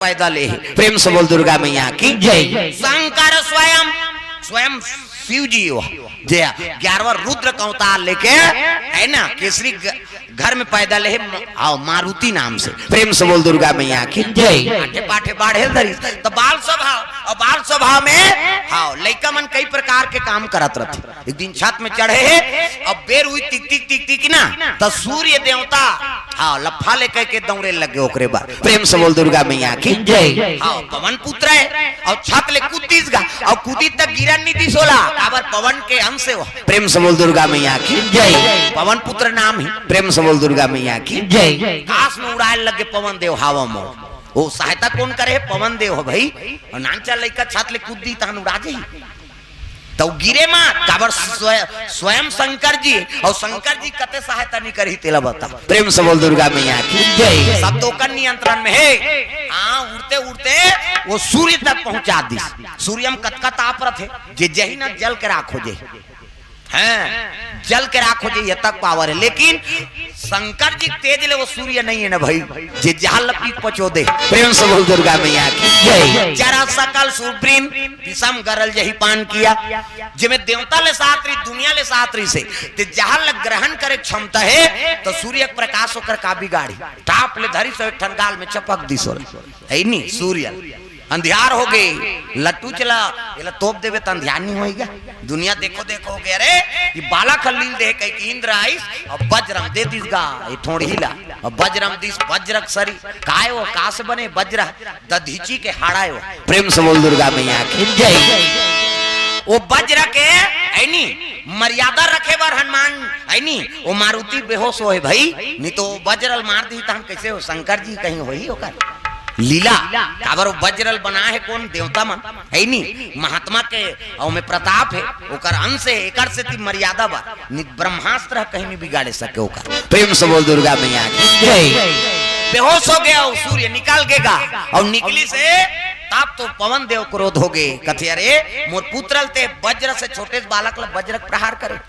पैदा ले प्रेम से बोल दुर्गा मैया की जय। शंकर स्वयं स्वयं शिव जी हो जय 11वां रुद्र का अवतार लेके है ना केसरी घर में पैदा ले आओ मारुति नाम से प्रेम से बोल दुर्गा मैया की जय। आठे पाठे बाढ़े धरी तो बाल स्वभाव और बाल स्वभाव में हाँ लड़का मन कई प्रकार के काम करत रहते। एक दिन छत में चढ़े है अब बेर हुई टिक टिक टिक टिक ना तो सूर्य देवता हाँ लफा लेकर के दौड़े लगे ओकरे बाद प्रेम से बोल दुर्गा मैया की जय। हाँ पवन पुत्र है और छत ले कूदीस गा और कूदी तक गिरन नहीं दी सोला काबर पवन के अंश हो प्रेम से बोल दुर्गा मैया की जय। पवन पुत्र नाम ही प्रेम से बोल दुर्गा मैया की जय। आकाश में उड़ाए लगे पवन देव हवा में वो सहायता कौन करे पवन देव हो भाई और नानचा लड़का छत ले कूदी तहन उड़ा जाई तो गिरे मां काबर स्वयं शंकर जी और शंकर जी कते सहायता नहीं करी तेला बता प्रेम से बोल दुर्गा मैया की जय। सब तो कर नियंत्रण में है हाँ उड़ते उड़ते वो सूर्य तक पहुंचा दी। सूर्य में कतका ताप रहे जे जही ना जल के राखो जे हैं जल के राखो जे ये तक पावर है लेकिन शंकर जी तेज ले वो सूर्य नहीं है ना भाई जे जहां लपीट पचो दे प्रेम से बोल दुर्गा मैया की जय। जरा सकल सुप्रीम विषम गरल जही पान किया जिमे देवता ले सातरी दुनिया ले सातरी से ते जहां लग ग्रहण करे क्षमता है तो सूर्य प्रकाश होकर का बिगाड़ी टाप ले धरी से ठनगाल में चपक दी सोल है नी सूर्य अंधियार हो गए लट्टू चला ये तोप देवे तो अंधियार नहीं होएगा। दुनिया देखो देखो गए अरे ये बाला खल्लील दे कई इंद्र आइस और वज्रम दे दिस गा ये थोड़ी हिला और वज्रम दिस वज्रक सरी काय वो का से बने वज्र दधीची के हाड़ाए वो प्रेम से बोल दुर्गा मैया की जय। वो वज्र के ऐनी मर्यादा रखे बार हनुमान ऐनी वो मारुति बेहोश हो है भाई नहीं तो वज्रल मार दी तहन कैसे हो शंकर जी कहीं वही होकर लीला काबर वज्रल बना है कौन देवता मन है नी महात्मा के और में प्रताप है ओकर अंश है एकर से ती मर्यादा बा ब्रह्मास्त्र कहीं नहीं बिगाड़े सके ओकर प्रेम से बोल दुर्गा मैया की जय। बेहोश हो गया और सूर्य निकाल गेगा और निकली से ताप तो पवन देव क्रोध हो गए कथे अरे मोर पुत्रल ते वज्र से छोटे बालक ला वज्र प्रहार करे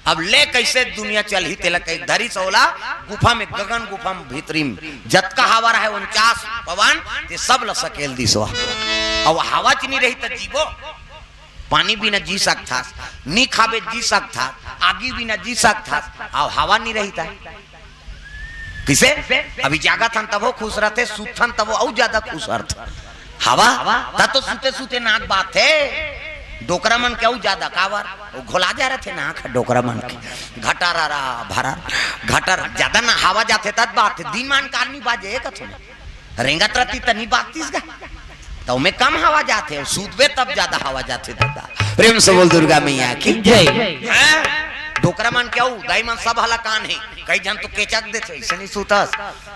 अब ले कैसे दुनिया चल ही तेलक एक धरी सोला गुफा में गगन गुफा में भीतरी में जतका हवा रहा है 49 पवन ते सब ल सकेल दिसो अब हवा च नहीं रही त जीवो पानी भी न जी सकता नी खाबे जी सकता आगी भी न जी सकता अब हवा नहीं रही था किसे अभी जागा था तब वो खुश रहते सुथन तब वो और ज्यादा खुश रहते हवा ता तो सुते सुते नाक बात है डोकरा मन क्या ज्यादा कावर वो घोला जा रहे थे ना डोकरा मन के घटारा रहा भरा घटर ज्यादा ना हवा जाते तब बात है दिन मान कारनी बाजे कथो रेंगत रहती तनी बातीस गा तो में कम हवा जाते सूदबे तब ज्यादा हवा जाते दादा प्रेम से बोल दुर्गा मैया की जय। डोकरा मन क्या दाई मन सब हला कान है कई जन तो केचक देते ऐसे नहीं सूतस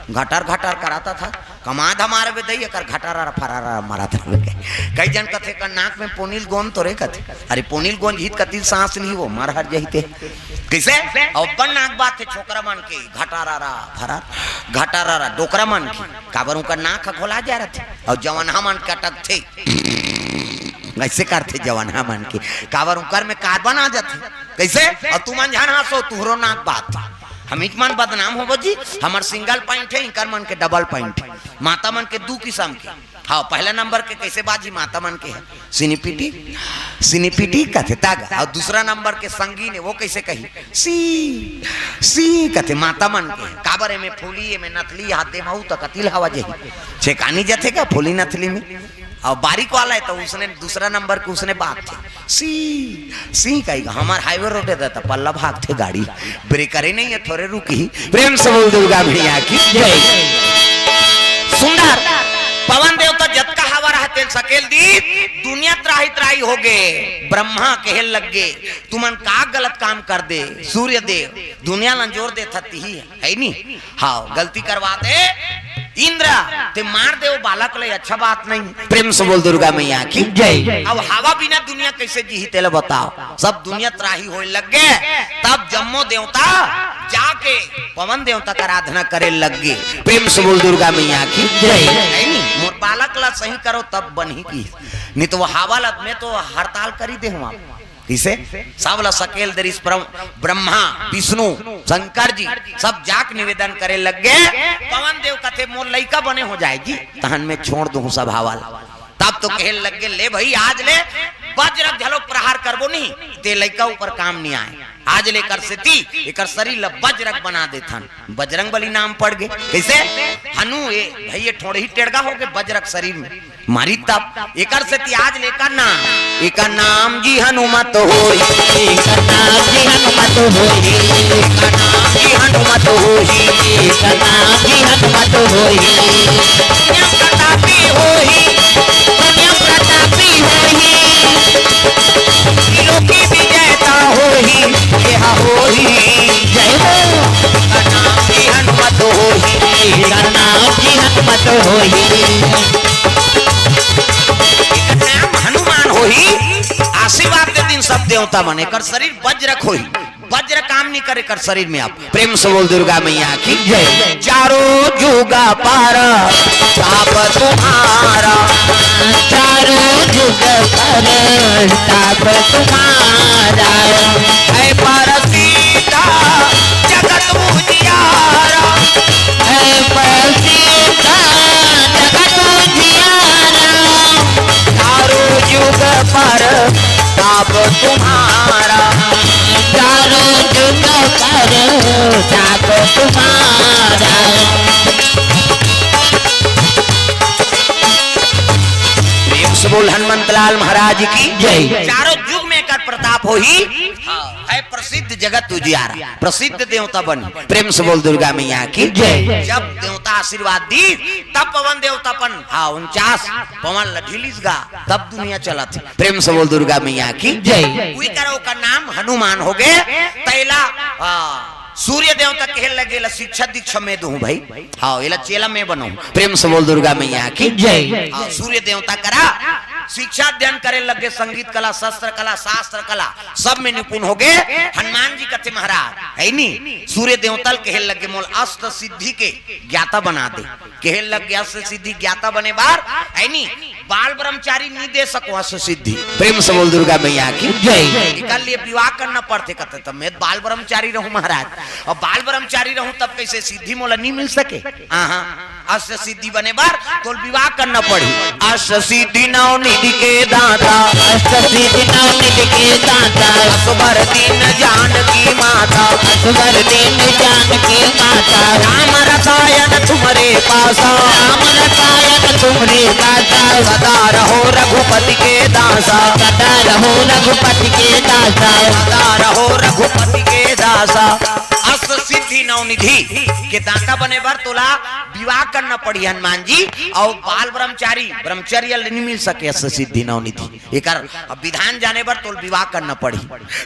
घटर घटर कराता था कमाद हमारे बे दई कर घटारा फरारा मारा था कई जन कथे का नाक में पोनील गोंद तो रे कथे अरे पोनील गोंद हित कतिल सांस नहीं वो मर हर जही थे किसे और बन नाक बात थे छोकरा मन के घटारा फरार घटारा डोकरा मन की काबर उनका नाक खोला जा रहा थे और जवान मन कटक थे ऐसे करते जवान मन के काबर उनकर में कार्बन आ जाते कैसे और तू मन जान हंसो तुहरो नाक बात हम एक मन बदनाम हो जी हमार सिंगल पॉइंट है इनकर मन के डबल पॉइंट है माता मन के दो किस्म के हाँ पहला नंबर के कैसे बाजी माता मन के है सिनीपीटी कथे तागा और दूसरा नंबर के संगीन है वो कैसे कही सी कथे माता मन के काबर में फूली में नथली हाथ दे महू तो कतिल हवा जही छेकानी जाते का फूली नथली में और बारीक वाला है तो उसने दूसरा नंबर के उसने बात थे सी कही हमार हाईवे रोड रहता पल्ला भाग थे गाड़ी ब्रेकर ही नहीं है थोड़े रुकी प्रेम से बोल दुर्गा मैया की जय। सुंदर पवन देवता जतका हवा रहते सकेल दी दुनिया त्राही त्राही हो गए ब्रह्मा कहल लग गए तुमन का गलत काम कर दे सूर्य देव दुनिया लंजोर दे थती ही है नी हाँ गलती करवा दे इंद्र ते मार दे वो बालक ले अच्छा बात नहीं प्रेम से बोल दुर्गा मैया की जय। अब हवा बिना दुनिया कैसे जी तेल बताओ सब दुनिया त्राही होने लग गए तब जम्मो देवता जाके पवन देवता का आराधना करे लग गए प्रेम से बोल दुर्गा मैया की जय। मोर बालक ला सही करो तब बन ही की नहीं तो वो हवा लग में तो हड़ताल करी दे हम इसे सब ला सकेल दरिस ब्रह्मा विष्णु शंकर जी सब जाक निवेदन करे लग गए। पवन देव कथे मोर लइका बने हो जाएगी तहन में छोड़ दूं सभावाल। तब तो कहे लग गए ले भाई आज ले वज्र झलो प्रहार करबो नहीं ते लइका ऊपर काम नहीं आए। आज लेकर से थी एकर शरीर ला वज्रक बना देथन बजरंग बली नाम पड़ गए। कैसे हनु ये भाई ये थोड़े ही टेढ़गा हो गए वज्रक शरीर में मारी तब एकर से थी आज लेकर एकर नाम जी हनुमत होई एकर नाम जी हनुमत होई एकर नाम जी हनुमत होई एकर नाम जी हनुमत होई पुण्य प्रतापी होई पुण्य प्रतापी होई लोकी विजेता होई यह होई जय हो एकर नाम जी हनुमत होई एकर नाम जी हनुमत होई हनुमान होई आशीर्वाद के दिन सब देवता बने कर शरीर वज्रक होई वज्र काम नहीं करे कर शरीर में। आप प्रेम से बोल दुर्गा मैया की जय। चारों जुगा पार ताप तुम्हारा चारों जुग पर ताप तुम्हारा है परसीता जगत उजियारा है परसीता जगत उजियारा चारों जुग पर ताप तुम्हारा चारों जुग पर ताप तुम्हारा। बोल हनुमंतलाल महाराज की जय। चारों युग में कर प्रताप हो ही है प्रसिद्ध जगत उजियारा प्रसिद्ध देवता बनी। प्रेम से बोल दुर्गा मैया की जय। जब देवता आशीर्वाद दी तब पवन देवतापन 49 पवन लठीलिस गा तब दुनिया चला थी। प्रेम से बोल दुर्गा मैया की जय। कोई करो का नाम हनुमान हो गए तैला सूर्य देवता कहे लगे शिक्षा दीक्षा में दूं भाई हाँ ये चेला में बनू। प्रेम से बोल दुर्गा मैया की जय। सूर्य देवता करा शिक्षा अध्ययन करे लगे संगीत कला शस्त्र कला शास्त्र कला सब में निपुण हो गए। हनुमान जी कथे महाराज है नी सूर्य देवता कहे लगे मोल अष्ट सिद्धि के ज्ञाता बना दे कहे लगे अष्ट सिद्धि ज्ञाता बने बार है नी बाल ब्रह्मचारी नहीं दे सको अष्ट सिद्धि। प्रेम से बोल दुर्गा मैया की जय। कल लिए विवाह करना पड़ते कहते तब मैं बाल ब्रह्मचारी रहूं महाराज और बाल ब्रह्मचारी रहूं तब कैसे सिद्धि मोला नहीं मिल सके। अष्ट सिद्धि बने बार तो विवाह करना पड़ी। अष्ट सिद्धि नौ निधि के दाता अष्ट सिद्धि नौ निधि के दाता असुबर दिन जानकी माता असुबर दिन जानकी माता राम रसायन तुम्हारे पासा राम रसायन तुम्हारे पासा सदा रहो रघुपति के दासा सदा रहो रघुपति के दासा सदा रहो रघुपति के दासा। अष्ट सिद्धि नवनिधि के दाता बने बार तोला विवाह करना पड़ी हनुमान जी और बाल ब्रह्मचारी ब्रह्मचर्य नहीं मिल सके। अष्ट सिद्धि नवनिधि एक विधान जाने पर तो विवाह करना पड़ी।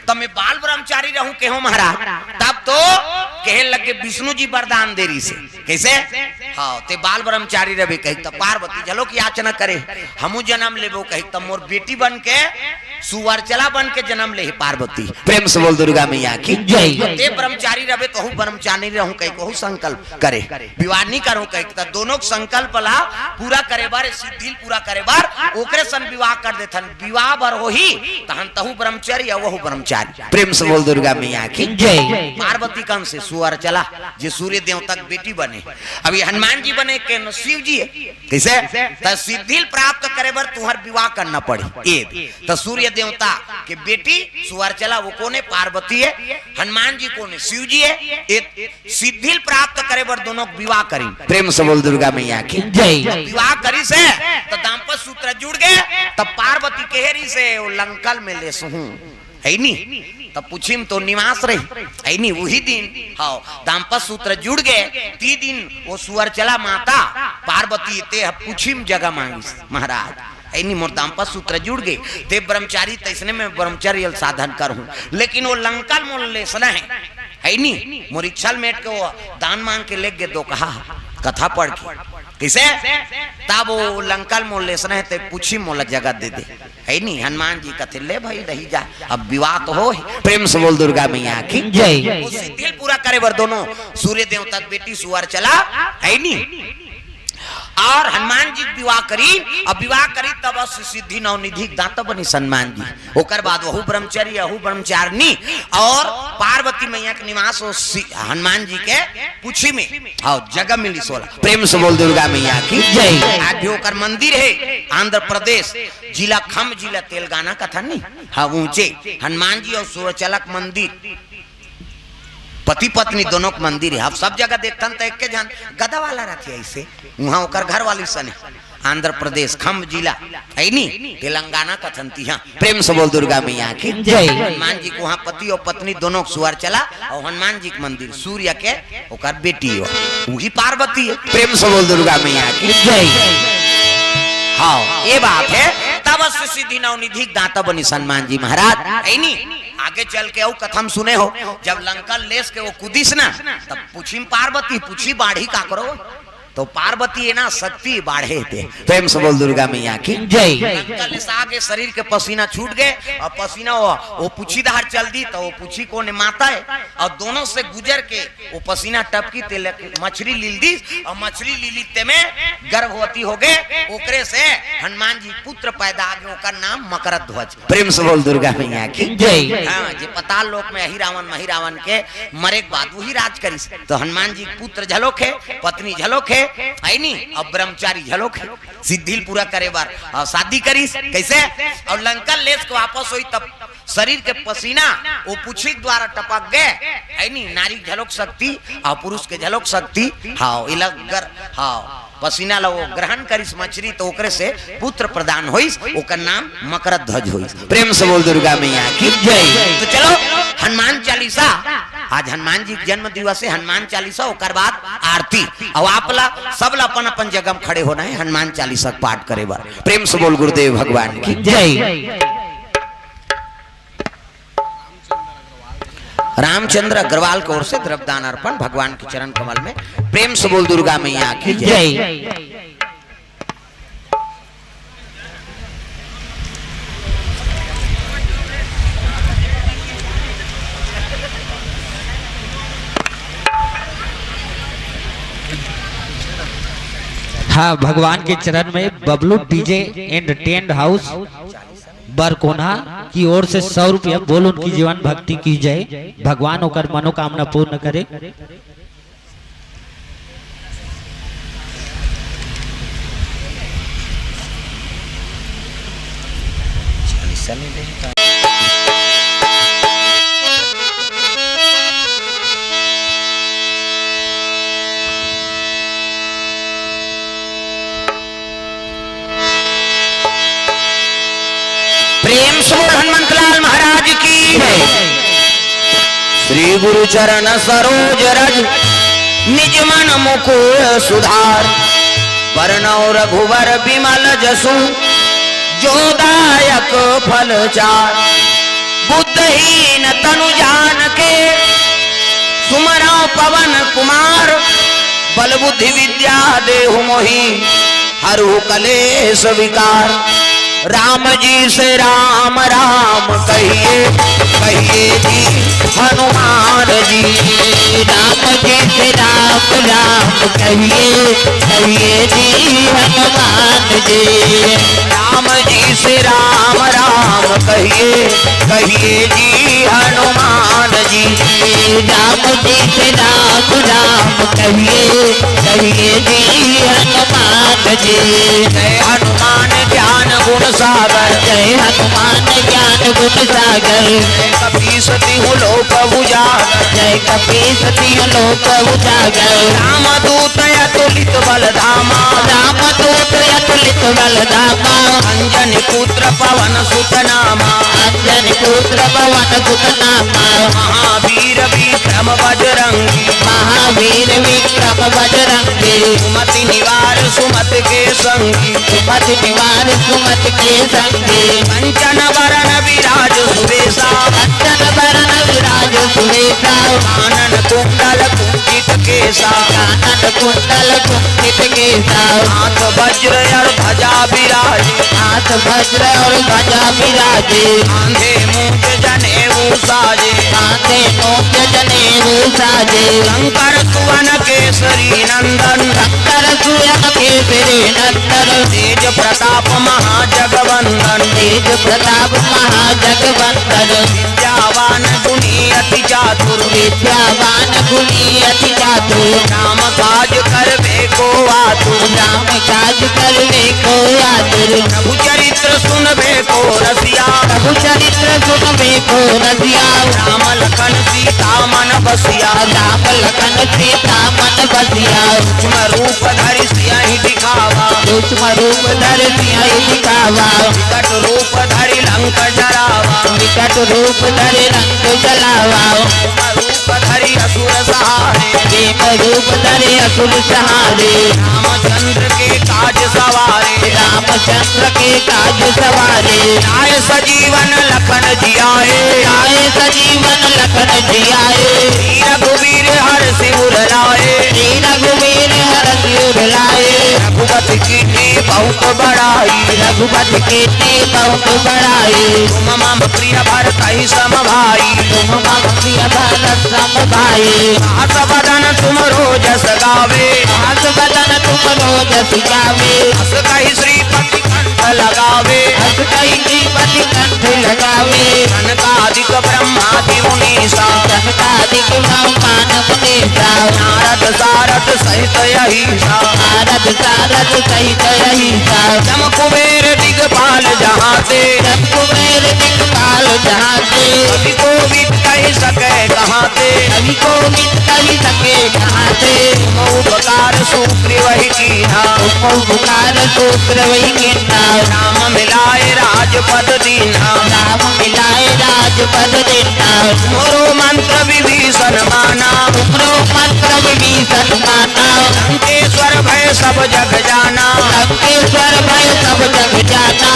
तब मैं बाल ब्रह्मचारी रहूं के हो महाराज तब तो कहे लगे विष्णु जी वरदान देरी से कैसे हाँ ते बाल ब्रह्मचारी रहे कही तब पार्वती चलो की याचना करे हमू जन्म लेबो कही तब मोर बेटी बन के सुवर्चला बन के जन्म ले पार्वती। प्रेम से बोल दुर्गा मैया की जय। ते ब्रह्मचारी रहे तो ब्रह्मचारी रहूं कही कहू संकल्प करे विवाह नहीं करूं कही तब दोनों संकल्प ला पूरा करे बार सिद्धि पूरा करे बार ओकरे सन विवाह कर देथन विवाह भर हो ही तहन तहु ब्रह्मचारी और वहु ब्रह्मचारी। प्रेम से बोल दुर्गा मैया की जय। पार्वती कम से सुवर्चला जो सूर्य देवता की बेटी बने अभी हनुमान जी बने के शिव जी कैसे त सिद्धि प्राप्त करे बर तुहर विवाह करना पड़ी। एक तो सूर्य देवता के बेटी सुवर्चला वो कोने पार्वती है हनुमान जी कोने शिव जी है। एक सिद्धि प्राप्त करे बर दोनों विवाह करी। प्रेम से बोल दुर्गा मैया की जय। विवाह करी से तो दाम्पत्य सूत्र जुड़ गए तब पार्वती केहरी से वो लंकल में ले सुहूं है नी तब पूछिम तो निवास रही है नी वही दिन हाँ दाम्पत्य सूत्र जुड़ गए 3 दिन वो सुवर्चला माता पार्वती ते पूछिम जगह मांगी महाराज ऐनी मोर दाम्पत्य सूत्र जुड़ गए ते ब्रह्मचारी तैसने में ब्रह्मचर्य साधन करूं लेकिन वो लंकल मोल ले सना है नी मोर इच्छा मेट के वो दान मांग के ले गए दो कहा कथा पढ़ के किसे तब वो लंकल मोल ले सना ते पूछी मोला जगह दे दे है नी हनुमान जी कथे ले भाई रही जा अब विवाह तो हो। प्रेम से बोल दुर्गा मैया की जय। वो सिद्धि पूरा करे बर दोनों सूर्य देवता बेटी सुवर्चला है नी और हनुमान जी विवाह करी और विवाह करी तब सिद्धि नवनिधि दाता बनी हनुमान जी। ओकर बाद वहु ब्रह्मचर्य अहु ब्रह्मचारिणी और पार्वती मैया के निवास हनुमान जी के पूछी में और जगह मिली 16। प्रेम से बोल दुर्गा मैया की जय। आज भी ओकर मंदिर है आंध्र प्रदेश जिला खम जिला तेलंगाना का था नहीं। हाँ ऊंचे हनुमान जी और सूर्यचलक मंदिर पति पत्नी दोनों के मंदिर है। अब सब जगह देखता तो एक जान गदा वाला रहती है ऐसे वहां ओकर घर वाली सन आंध्र प्रदेश खम जिला है नी तेलंगाना का थनती। हाँ प्रेम से बोल दुर्गा मैया की जय। हनुमान जी को वहाँ पति और पत्नी दोनों सुअर चला और हनुमान जी के मंदिर सूर्य के ओकर बेटी हो वही पार्वती है। प्रेम से बोल दुर्गा मैया की जय। हाँ ये बात है तब सिद्धि नवनिधि दाता बनी हनुमान जी महाराज है नी। आगे चल के वो कथम सुने हो जब लंका लेस के वो कुदिस ना तब पूछी पार्वती पूछी बाढ़ी का करो तो पार्वती है ना शक्ति बाढ़े थे। प्रेम से बोल दुर्गा मैया की जय। लंका लेस आगे शरीर के पसीना छूट गए और पसीना वो पूछी दार चल दी तो वो पूछी को ने माता है और दोनों से गुजर के वो पसीना टपकी ते मछली लील दी और मछली लीलीते में गर्भवती हो गए ओकरे से हनुमान जी पुत्र पैदा आ गए ओकर नाम मकरध्वज। प्रेम से बोल दुर्गा मैया की जय। हाँ जे पताल लोक में महिरावन के मरे के बाद वही राज करी तो हनुमान जी पुत्र झलोक है पत्नी झलोक है नी अब ब्रह्मचारी झलोक है सिद्धि पूरा करे बार और शादी करी कैसे और लंका लेस को वापस हुई तब शरीर के पसीना वो पूछी द्वारा टपक गए है नी नारी झलोक शक्ति और पुरुष के झलोक शक्ति। हाँ हाँ पसीना लो ग्रहण करिस मछली तो ओकरे से पुत्र प्रदान होइस ओकर नाम मकरध्वज होइस। प्रेम से बोल दुर्गा मैया की जय। तो चलो हनुमान चालीसा आज हनुमान जी जन्म दिवस है हनुमान चालीसा ओकर बाद आरती और आपला सबला अपन अपन जगह में खड़े होना है हनुमान चालीसा पाठ करे बार। प्रेम से बोल गुरुदेव भगवान की जय। रामचंद्र अग्रवाल की ओर से द्रव्यदान अर्पण भगवान के चरण कमल में। प्रेम से बोल दुर्गा मैया की जय। हाँ भगवान के चरण में Bablu DJ and tent house Barkona की ओर से 100 रुपया बोल उनकी जीवन भक्ति की जय। भगवान होकर मनोकामना पूर्ण करे। प्रेम से बोल हनुमंतलाल महाराज की श्री गुरु चरण सरोज रज निज मन मुकुर सुधार वरनौ रघुवर विमल जसु जोदायक फल चार बुद्धहीन तनु जान के सुमरौ पवन कुमार बल बुद्धि विद्या देहु मोहि हरहु कलेश विकार। राम जी से राम राम कहिए कहिए जी हनुमान जी। राम जी से राम राम कहिए कहिए जी हनुमान जी। राम जी से राम राम कहिए कहिए जी हनुमान जी। राम जी से राम राम कहिए कहिए जी हनुमान जी। जय हनुमान ज्ञान गुण सागर जय हनुमान ज्ञान गुण सागर। जय कपीसति हूँ लोक उजागर जय कपीसति हूँ लोक उजागर। राम दूत अतुलित बल धामा राम दूत अतुलित बल धामा। अंजनी पुत्र पवन सुत नामा अंजनी पुत्र पवन सुत नामा। महावीर विक्रम बजरंगी महावीर विक्रम बजरंगी। सुमति निवार सुमत के संगी सुमति निवार सुमत के संगी। कंचन वरण विराज सुबेसा कंचन वरण विराज सुबेसा। कानन कुंडल कुंचित केसा कानन कुंडल कुंचित केसा। हाथ वज्र और ध्वजा विराजे हाथ वज्र और ध्वजा विराजे। आंधे मूंज जनेऊ साजे कांधे नोक जनेऊ साजे शंकर सुवन केसरी नंदन शंकर सुयन केसरी नंदन तेज प्रताप महाजगवंदन तेज प्रताप महाजगवंदन विद्यावान गुणी अति चातुर विद्यावान गुणी अति चातुर राम काज करवे को आतुर राम काज करने को आतुर प्रभु चरित्र सुनबे को रसिया प्रभु चरित्र सुनबे को रसिया राम लखन सीता मन बसिया राम लखन सीता मन बसिया सूक्ष्म रूप धरि सियहि दिखावा सूक्ष्म रूप धर सियाहि दिखावा विकट रूप धरि लंक जरावा विकट रूप धर रंग जलावा सूक्ष्म रूप धरि असुर सहारे प्रेम रूप धर असुर सहारे रामचंद्र के काज सवारे रामचंद्र के काज सवारे आय सजीवन लखन जियाए आए सजीवन लखन जियाए रघुवीर हर सिर लाए रघुवीर हर सिर लाए रघुपति कीर्ति बहुत बड़ाई रघुपति कीर्ति बहुत बड़ाई तुम मम प्रिय भरत ही सम भाई तुम मम प्रिय भरत सम भाई हस बदन तुम रोजस गावे हस बदन तुम रोजस गावे हस कहि श्रीपति कंठ लगावे हस कहि श्रीपति कंठ लगावे कनकादिक ब्रह्मादि मुनीसा कनकादिक ब्रह्मांड मुनीसा नारद सारद सहित अहिसा नारद सारद सहित अहिसा जम कुबेर दिगपाल जहाते जब कुबेर दिक्पाल जहाते कवि को विद कहि सके कहाते कवि को मित कवि सके कहाते तुम उपकार सुग्रीव वही कीन्हा तुम उपकार सूत्र वही किन्ना राम मिलाए राजपद दीन्हा राम मिलाए राजपद देना मोरो मंत्र विभीषण माना तुमरो मंत्र विभीषण माना लंकेश्वर भय सब जग जाना लंकेश्वर भय सब जग जाना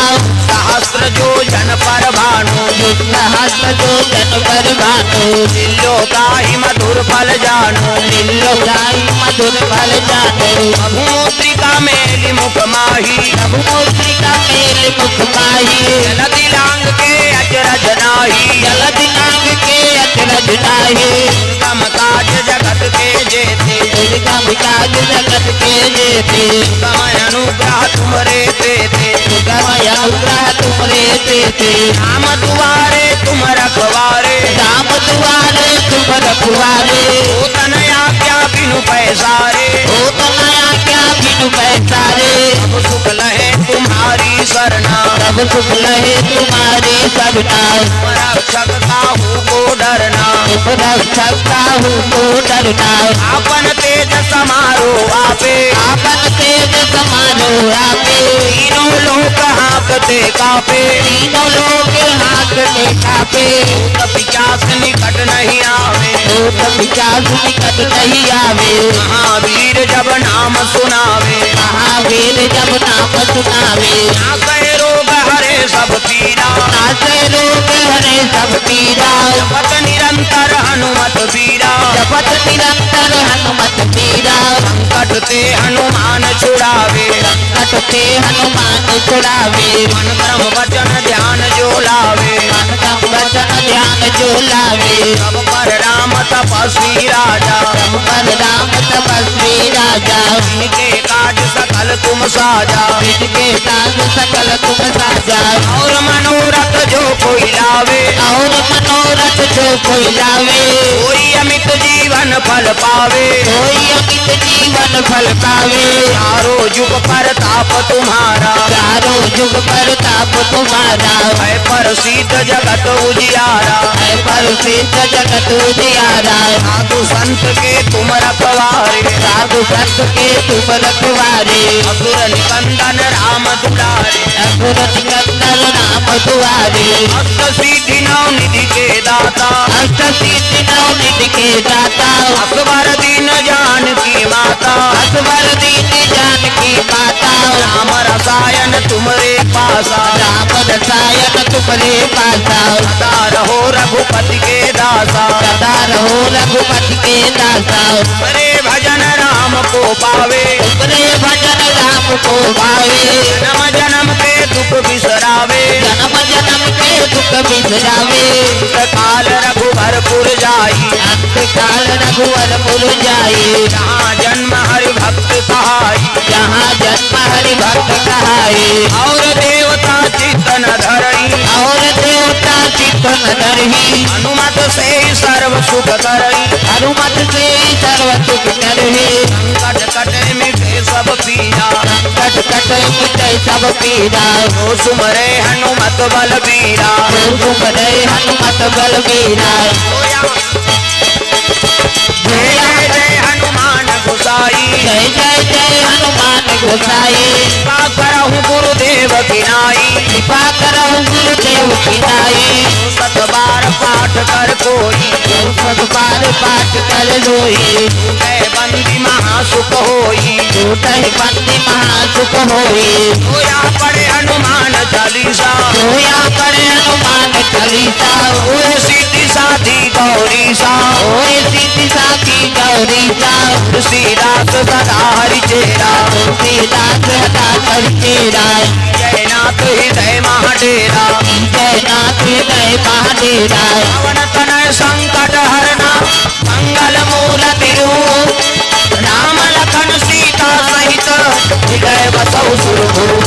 सहस्त्र जो जन पर भानु सहस्र जो जन पर भानु दिल्लो काहि मधुर फल जानो लीलो गाई मधुर फल जानो मधुमूत्रिका मेलि मुख माही रघुमूर्तिका मेल मुख माही जलधि लांग के अचरज नाही जलधि नाग के अचरज नाही दुर्गम काज जगत के जेते दुर्गम काज जगत के जेते समय अनुग्रह तुमरे तेते दुर्गम अनुग्रह तुमरे तेते राम दुआरे तुम रखवारे राम दुआरे तुम रखवारे ओ तनया क्या बिनु पैसारे हो तो नया क्या बिनु पैसारे सब सुख लहे तुम्हारी सरना सब सुख लहे तुम्हारे सबना रक्षक काहू को डरना तुम रक्षक काहू को डरना आपन तेज समारो आपे आपन तेज समारो आपे तीनों लोक हाँकते कापे तीनों लोग हाथ में कापे भूत पिशाच निकट नहीं आवे भूत पिशाच निकट नहीं आवे महावीर जब नाम सुनावे महावीर जब नाम सुनावे नासै रोग हरे सब पीरा नासे रोग हरे सब पीरा जपत निरंतर हनुमत वीरा जपत निरंतर हनुमत पीरा संकट ते हनुमान छुड़ावे संकट ते हनुमान छुड़ावे मन क्रम वचन ध्यान जो लावे मन क्रम वचन ध्यान जो लावे सब पर राम तपस्वी राजा सब पर राम तपस्वी राजा इनके काज सकल तुम साजा इनके काज सकल तुम साजा और मनोरथ जो कोई लावे और मनोरथ जो कोई लावे कोई अमित जीवन फल पावे कोई अमित जीवन फल पावे चारों युग पर ताप तुम्हारा चारों युग पर ताप तुम्हारा है प्रसिद्ध जगत उजियारा है प्रसिद्ध जगत उजियारा साधु संत के तुम रखवारे साधु संत के तुम रखवारे असुर निकंदन राम दुलारे असुर निकंदन राम दुआरे अष्ट सिद्धि नौ निधि के दाता अष्ट सिद्धि नौ निधि के दाता असवर दीन जान की माता असवर दीन जान की माता राम रसायन तुमरे पासा राम रसायन तुमरे पासा सदा रहो रघुपति के दासा सदा रहो रघुपति के दासा करे भजन राम को पावे तुमरे भजन राम को भावे जन्म जन्म के दुख बिसरावे जन्म जन्म के दुख दुख बिसरावे। काल रघुवरपुर जाई, अंतकाल रघुवरपुर जाई। जहाँ जन्म हरि भक्त कहाई, जहाँ जन्म हरि भक्त कहाई। और देवता चित्तन धरई, और देवता चित्त न धरहि। अनुमत से सर्व सुख करई, हनुमत से सर्व सुख करहि। संकट कटे मिटे सब पीरा, संकट कटे मिटे सब पीरा। जो सुमरे हनुमत बलबीरा। सुमरे हनुमत बलबीरा। जय जय जय हनुमान गोसाई, जय जय जय हनुमान गोसाई। कृपा करहु गुरुदेव की नाई, कृपा करहु गुरुदेव की नाई। सत बार पाठ कर कोई, सत बार पाठ कर लोई। जय बंदी महासुख होई, टूटहि बंदी महासुख होई। होया पड़े हनुमान चालीसा, होया पड़े हनुमान चालीसा। ओए सीधी साधी गौरी सा, ओए सीधी साधी गौरी सा। तुलसीदास सदा हरि चेरा, तुलसीदास सदा हरि चेरा। जय नाथ हृदय महाडेरा, जयनाथ हृदय महाडेरा। पवन तनय संकट हरना, मंगल मूर्ति रूप। राम लखन सीता सहित हृदय बसहु सुरभूप।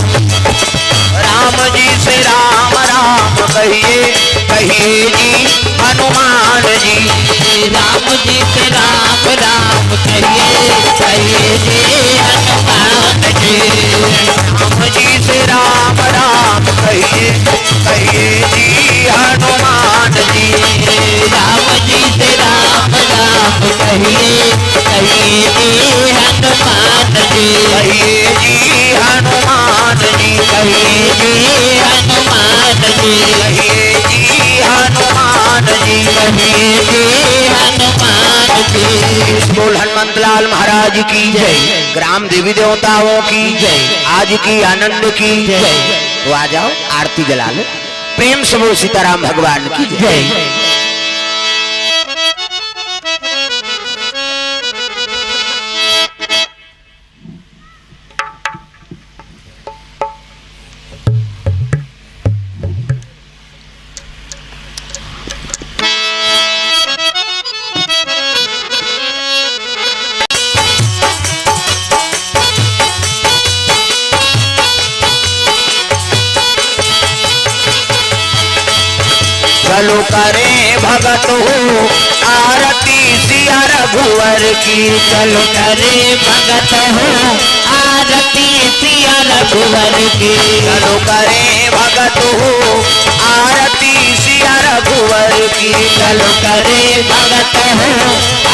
राम जी से राम राम कहिए, कहिए जी हनुमान जी। राम जी से राम राम कहिए, कहिए जी हनुमान जी। राम जी से राम राम कहिए, कहिए जी हनुमान जी। राम जी से राम राम कहिए, कहिए जी हनुमान जी। कहिए जी हनुमान जी, कहिए जी हनुमान जी। कहिए जी हनुमान जी। कहिए जी हनुमान जी। बोल हनुमंत लाल महाराज की जय, ग्राम देवी देवताओं की जय, आज की आनंद की जय। तो आ जाओ आरती जला लो, प्रेम से बोल सीताराम भगवान की जय। चलो करे भगत हो आरती सिया रघुवर की, चलो करे भगत हो आरती सिया रघुवर की। चलो करे भगत हो आरती सिया रघुवर की। चलो करे भगत हो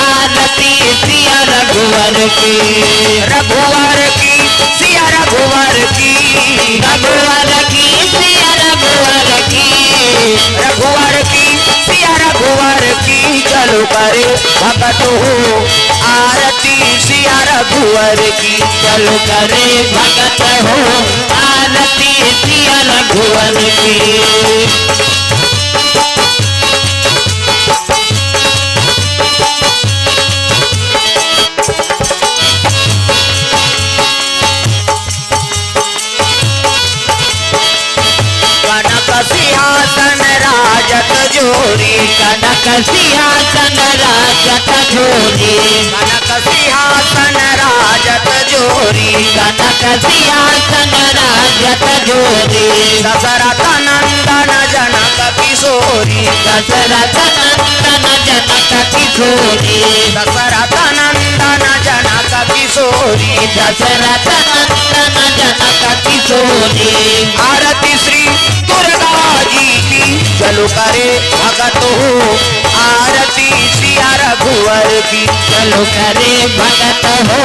आरती सिया रघुवर की। रघुवर की सिया रघुवर की, रघुवर की सिया रघुवर की। रघुवर की सिया रघुवर की। चलो करे भगत हो आरती सिया रघुवर की। चलो करे भगत हो आरती सिया रघुवर की। सिंहासन राजत जोरी, कनक सिंहासन राजत जोरी। कनक सिंहासन राजत जोरी। कनक सिंहासन राजत जोरी। दशरथ नंदन जनक किशोरी, दशरथ नंदन जनक किशोरी। दशरथ नंदन जनक किशोरी। दशरथ नंदन जनक किशोरी। आरती श्री दुर्गा जी की। चलो करे भगत हो आरती सिया रघुवर की। चलो करे भगत हो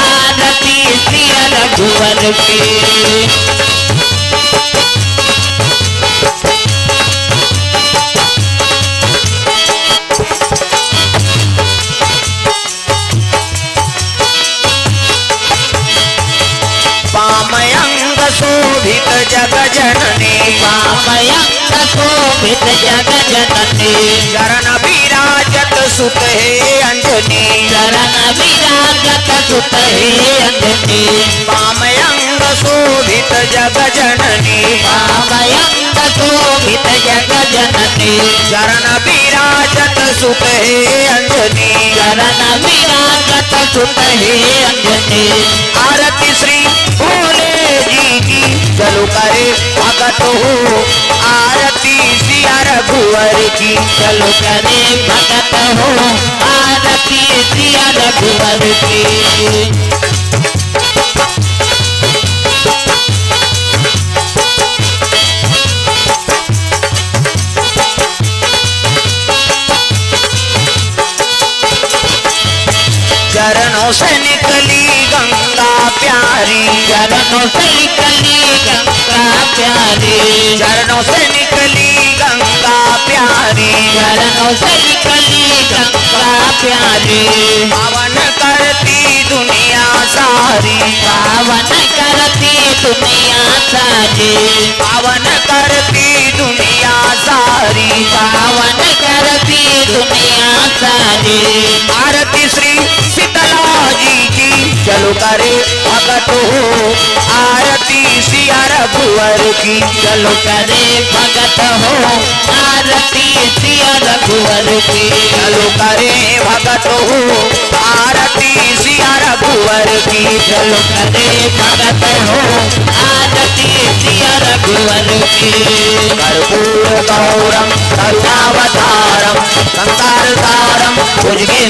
आरती सिया रघुवर की। पामयंग शोभित जग जननी, पामयंग शोभित जग जननी। चरण विराजत सुत हे अंजनी। चरण विराजत सुत हे अंजनी। पामयंग शोभित जग जननी, पामयंग शोभित जग जननी चरण विराजत सुत हे अंजनी चरण विराजत सुत हे अंजनी आरती श्री भोले जी की चलो करे भगत हो आरती सिया रघुवर की चलो करे भगत हो आरती सिया रघुवर की चरणों से निकली गंगा प्यारी चरणों से निकली गंगा प्यारी चरणों से निकली गंगा प्यारी चरणों से निकली गंगा प्यारी पावन करती दुनिया सारी पावन करती दुनिया सारी पावन करती दुनिया सारी पावन करती दुनिया सारी आरती श्री शीतला जी की चलो करे भगत हो आरती सिया रघुवर की चलो करे भगत हो आरती सिया रघुवर की चलो करे भगत हो आरती सिया रघुवर की चलो करे भगत हो आरती सिया रघुवर की कर्पूर गौरम करुणावतारम संसार सारम भुजगे